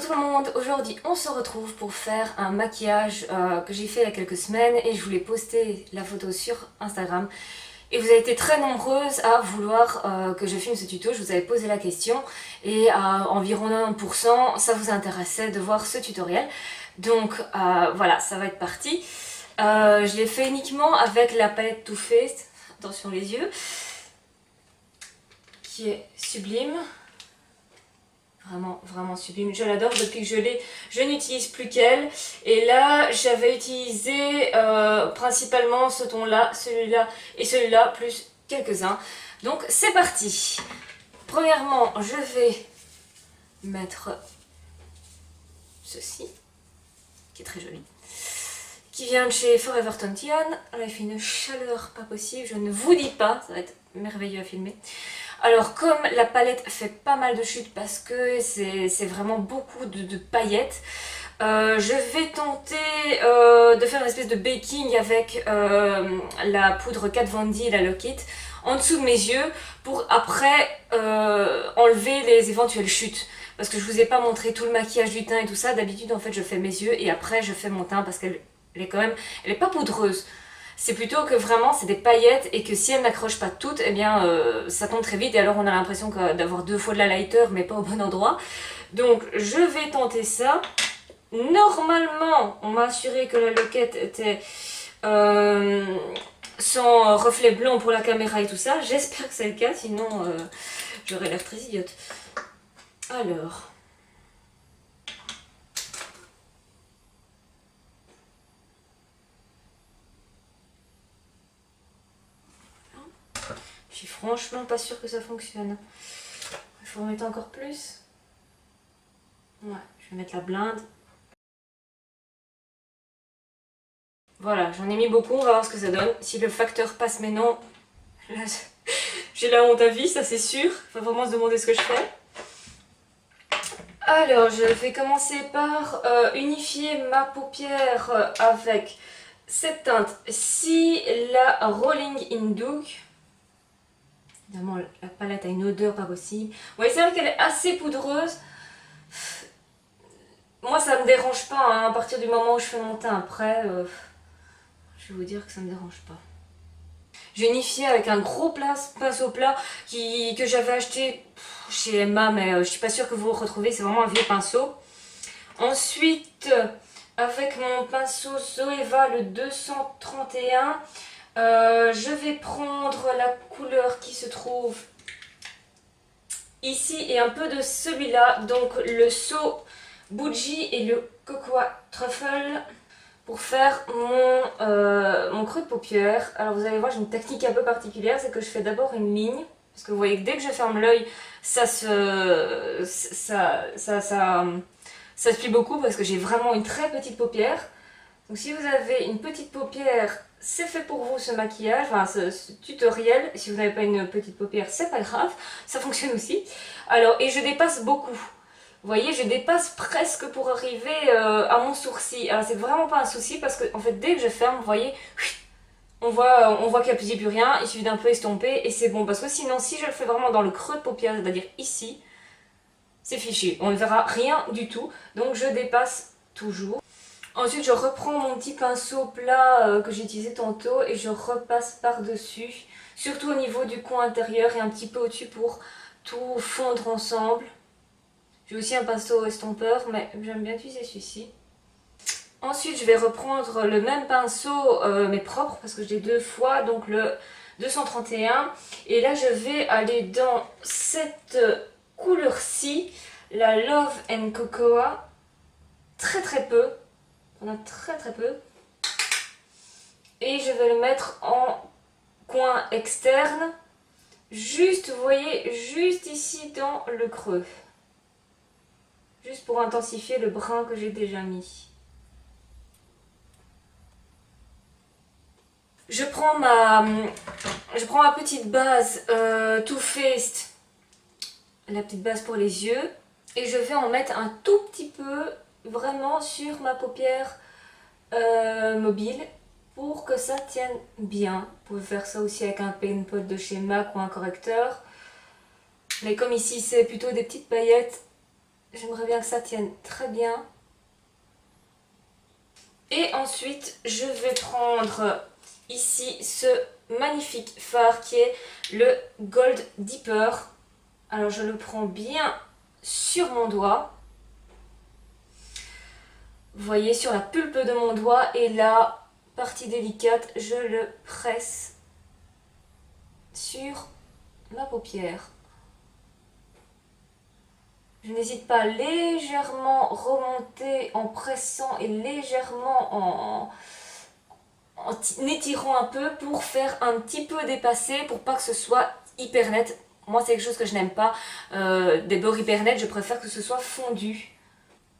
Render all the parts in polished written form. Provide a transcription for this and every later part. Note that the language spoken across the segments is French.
tout le monde, aujourd'hui on se retrouve pour faire un maquillage que j'ai fait il y a quelques semaines et je voulais poster la photo sur Instagram. Et vous avez été très nombreuses à vouloir que je filme ce tuto, je vous avais posé la question et à environ 90% ça vous intéressait de voir ce tutoriel. Donc voilà, ça va être parti. Je l'ai fait uniquement avec la palette Too Faced, attention les yeux, qui est sublime. Vraiment, vraiment sublime. Je l'adore depuis que je l'ai. Je n'utilise plus qu'elle. Et là, j'avais utilisé principalement ce ton-là, celui-là et celui-là, plus quelques-uns. Donc, c'est parti. Premièrement, je vais mettre ceci, qui est très joli, qui vient de chez Forever 21. Là, il fait une chaleur pas possible. Je ne vous dis pas, ça va être merveilleux à filmer. Alors comme la palette fait pas mal de chutes parce que c'est vraiment beaucoup de paillettes, je vais tenter de faire une espèce de baking avec la poudre Kat Von D, la Lock It, en dessous de mes yeux pour après enlever les éventuelles chutes. Parce que je vous ai pas montré tout le maquillage du teint et tout ça, d'habitude en fait je fais mes yeux et après je fais mon teint parce qu'elle est quand même, elle est pas poudreuse. C'est plutôt que vraiment c'est des paillettes et que si elles n'accrochent pas toutes, eh bien ça tombe très vite et alors on a l'impression d'avoir deux fois de la lighter mais pas au bon endroit. Donc je vais tenter ça. Normalement on m'a assuré que la loquette était sans reflet blanc pour la caméra et tout ça. J'espère que c'est le cas, sinon j'aurais l'air très idiote. Alors... je suis franchement pas sûre que ça fonctionne. Il faut en mettre encore plus. Ouais, je vais mettre la blinde. Voilà, j'en ai mis beaucoup, on va voir ce que ça donne. Si le facteur passe mais non, j'ai la honte à vie, ça c'est sûr. Il faut vraiment se demander ce que je fais. Alors, je vais commencer par unifier ma paupière avec cette teinte-ci, la Rolling in Duke. Évidemment, la palette a une odeur pas possible. Oui, c'est vrai qu'elle est assez poudreuse. Moi, ça me dérange pas hein, à partir du moment où je fais mon teint. Après, je vais vous dire que ça me dérange pas. J'ai unifié avec un gros pinceau plat que j'avais acheté chez Emma, mais je suis pas sûre que vous le retrouvez. C'est vraiment un vieux pinceau. Ensuite, avec mon pinceau Zoeva, le 231, je vais prendre la couleur qui se trouve ici et un peu de celui-là, donc le So Bougie et le Cocoa Truffle pour faire mon creux de paupière. Alors vous allez voir, j'ai une technique un peu particulière, c'est que je fais d'abord une ligne, parce que vous voyez que dès que je ferme l'œil, ça se plie beaucoup parce que j'ai vraiment une très petite paupière. Donc si vous avez une petite paupière, c'est fait pour vous ce maquillage, enfin ce tutoriel. Si vous n'avez pas une petite paupière, c'est pas grave, ça fonctionne aussi. Alors, et je dépasse beaucoup. Vous voyez, je dépasse presque pour arriver à mon sourcil. Alors c'est vraiment pas un souci parce que en fait dès que je ferme, vous voyez, on voit qu'il n'y a plus rien, il suffit d'un peu estomper et c'est bon. Parce que sinon, si je le fais vraiment dans le creux de paupière, c'est-à-dire ici, c'est fichu. On ne verra rien du tout, donc je dépasse toujours. Ensuite, je reprends mon petit pinceau plat que j'ai utilisé tantôt et je repasse par-dessus, surtout au niveau du coin intérieur et un petit peu au-dessus pour tout fondre ensemble. J'ai aussi un pinceau estompeur, mais j'aime bien utiliser celui-ci. Ensuite, je vais reprendre le même pinceau, mais propre, parce que je l'ai deux fois, donc le 231. Et là, je vais aller dans cette couleur-ci, la Love and Cocoa, très très peu. On a très très peu. Et je vais le mettre en coin externe. Juste, vous voyez, juste ici dans le creux. Juste pour intensifier le brun que j'ai déjà mis. Je prends ma petite base Too Faced, la petite base pour les yeux. Et je vais en mettre un tout petit peu vraiment sur ma paupière mobile pour que ça tienne bien. Vous pouvez faire ça aussi avec un paint pot de chez MAC ou un correcteur. Mais comme ici c'est plutôt des petites paillettes, J'aimerais bien que ça tienne très bien. Et ensuite, je vais prendre ici ce magnifique fard qui est le Gold Dipper. Alors je le prends bien sur mon doigt. Vous voyez, sur la pulpe de mon doigt, et la partie délicate, je le presse sur ma paupière. Je n'hésite pas à légèrement remonter en pressant et légèrement en étirant un peu pour faire un petit peu dépasser, pour pas que ce soit hyper net. Moi, c'est quelque chose que je n'aime pas, des bords hyper nets, je préfère que ce soit fondu.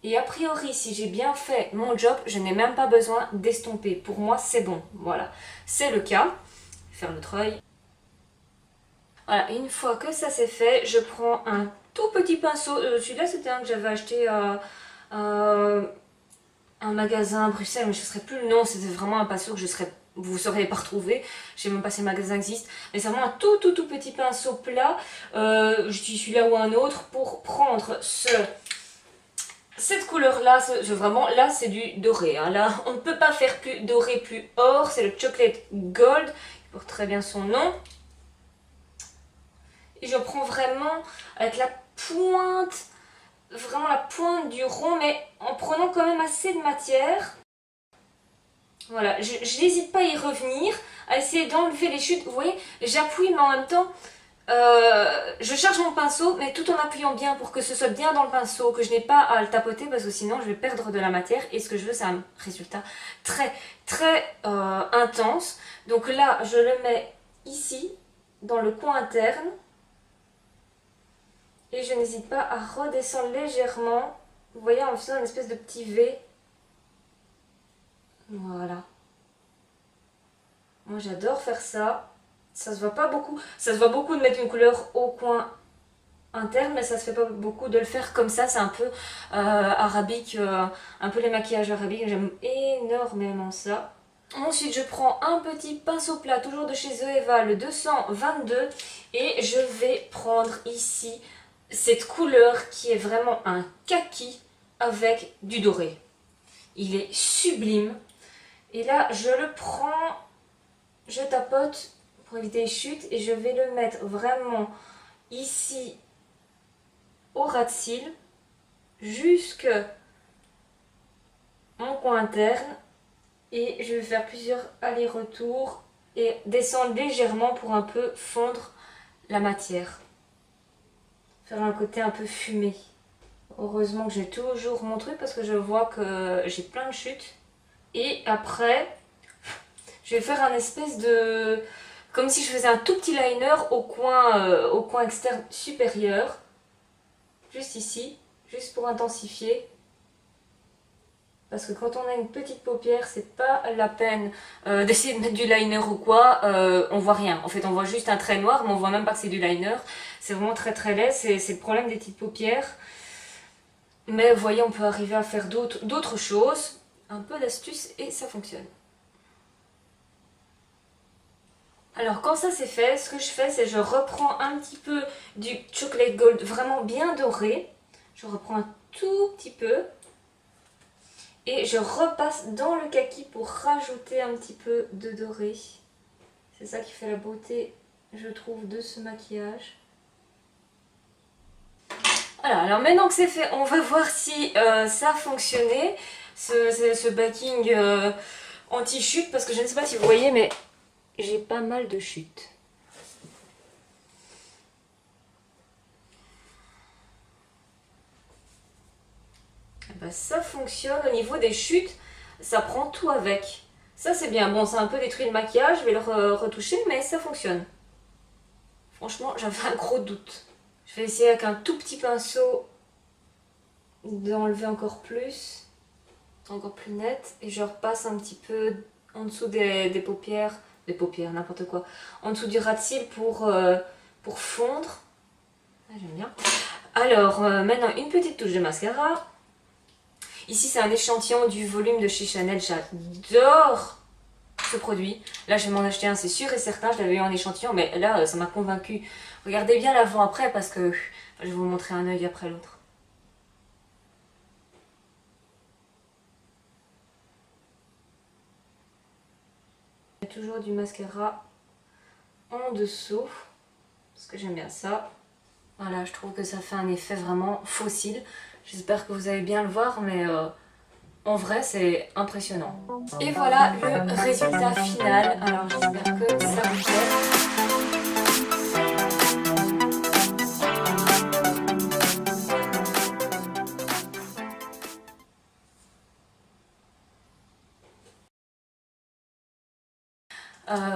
Et a priori, si j'ai bien fait mon job, je n'ai même pas besoin d'estomper. Pour moi, c'est bon. Voilà, c'est le cas. Faire l'autre œil. Voilà, une fois que ça c'est fait, je prends un tout petit pinceau. Celui-là, c'était un que j'avais acheté à un magasin à Bruxelles, mais je ne saurais plus le nom. C'était vraiment un pinceau que vous ne sauriez pas retrouver. Je ne sais même pas si le magasin existe. Mais c'est vraiment un tout petit pinceau plat. J'utilise celui-là ou un autre pour prendre cette couleur-là. Vraiment, là, c'est du doré. Hein. Là, on ne peut pas faire plus doré, plus or. C'est le Chocolate Gold. Il porte très bien son nom. Et je prends vraiment avec la pointe, vraiment la pointe du rond, mais en prenant quand même assez de matière. Voilà, je n'hésite pas à y revenir, à essayer d'enlever les chutes. Vous voyez, j'appuie, mais en même temps, je charge mon pinceau, mais tout en appuyant bien pour que ce soit bien dans le pinceau, que je n'ai pas à le tapoter, parce que sinon je vais perdre de la matière. Et ce que je veux, c'est un résultat très intense. Donc là, je le mets ici, dans le coin interne. Et je n'hésite pas à redescendre légèrement, vous voyez, en faisant une espèce de petit V. Voilà. Moi j'adore faire ça. Ça se voit pas beaucoup. Ça se voit beaucoup de mettre une couleur au coin interne, mais ça se fait pas beaucoup de le faire comme ça. C'est un peu arabique, un peu les maquillages arabiques. J'aime énormément ça. Ensuite, je prends un petit pinceau plat, toujours de chez Zoeva, le 222. Et je vais prendre ici cette couleur qui est vraiment un kaki avec du doré. Il est sublime. Et là, je le prends, je tapote pour éviter les chutes et je vais le mettre vraiment ici au ras de cils, jusque mon coin interne. Et je vais faire plusieurs allers-retours et descendre légèrement pour un peu fondre la matière. Faire un côté un peu fumé. Heureusement que j'ai toujours mon truc parce que je vois que j'ai plein de chutes. Et après, je vais faire un espèce de... comme si je faisais un tout petit liner au coin externe supérieur. Juste ici, juste pour intensifier. Parce que quand on a une petite paupière, c'est pas la peine d'essayer de mettre du liner ou quoi, on voit rien. En fait, on voit juste un trait noir, mais on voit même pas que c'est du liner. C'est vraiment très laid, c'est le problème des petites paupières. Mais vous voyez, on peut arriver à faire d'autres choses. Un peu d'astuce et ça fonctionne. Alors quand ça c'est fait, ce que je fais, c'est je reprends un petit peu du Chocolate Gold vraiment bien doré. Je reprends un tout petit peu. Et je repasse dans le kaki pour rajouter un petit peu de doré. C'est ça qui fait la beauté, je trouve, de ce maquillage. Voilà, alors maintenant que c'est fait, on va voir si ça a fonctionné, ce backing anti-chute, parce que je ne sais pas si vous voyez, mais j'ai pas mal de chutes. Ben, ça fonctionne au niveau des chutes, ça prend tout avec. Ça c'est bien, bon ça a un peu détruit le maquillage, je vais le retoucher, mais ça fonctionne. Franchement, j'avais un gros doute. Je vais essayer avec un tout petit pinceau d'enlever encore plus net, et je repasse un petit peu en dessous des paupières, n'importe quoi, en dessous du ras de cils pour fondre. Ah, j'aime bien. Alors, maintenant une petite touche de mascara. Ici, c'est un échantillon du volume de chez Chanel. J'adore ce produit. Là, je vais m'en acheter un, c'est sûr et certain. Je l'avais eu en échantillon, mais là, ça m'a convaincu. Regardez bien l'avant-après parce que je vais vous montrer un œil après l'autre. Il y a toujours du mascara en dessous, parce que j'aime bien ça. Voilà, je trouve que ça fait un effet vraiment fossile. J'espère que vous allez bien le voir, mais en vrai, c'est impressionnant. Et voilà le résultat final. Alors, j'espère que ça vous plaît.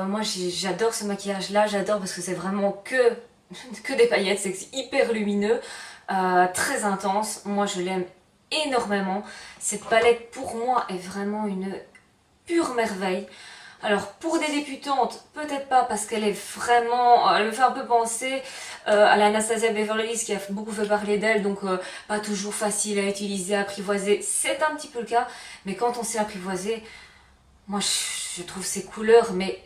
Moi j'adore ce maquillage là, j'adore parce que c'est vraiment que des paillettes, c'est hyper lumineux, très intense, moi je l'aime énormément. Cette palette pour moi est vraiment une pure merveille. Alors pour des débutantes, peut-être pas parce qu'elle est vraiment, elle me fait un peu penser à la Anastasia Beverly Hills qui a beaucoup fait parler d'elle, donc pas toujours facile à utiliser, à apprivoiser, c'est un petit peu le cas, mais quand on sait apprivoiser, moi je trouve ces couleurs mais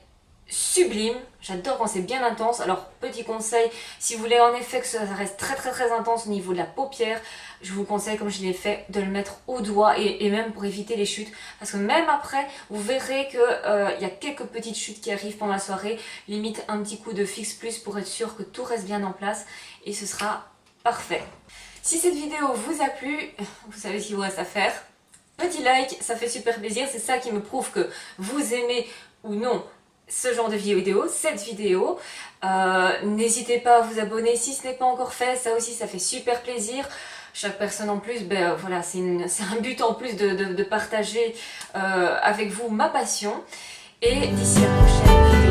sublimes, j'adore quand c'est bien intense. Alors petit conseil, si vous voulez en effet que ça reste très intense au niveau de la paupière, je vous conseille comme je l'ai fait de le mettre au doigt et même pour éviter les chutes, parce que même après vous verrez que y a quelques petites chutes qui arrivent pendant la soirée, limite un petit coup de fixe plus pour être sûr que tout reste bien en place et ce sera parfait. Si cette vidéo vous a plu, vous savez ce qu'il vous reste à faire. Petit like, ça fait super plaisir, c'est ça qui me prouve que vous aimez ou non ce genre de vidéo, cette vidéo. N'hésitez pas à vous abonner si ce n'est pas encore fait, ça aussi ça fait super plaisir. Chaque personne en plus, ben voilà, c'est un but en plus de partager avec vous ma passion. Et d'ici la prochaine vidéo.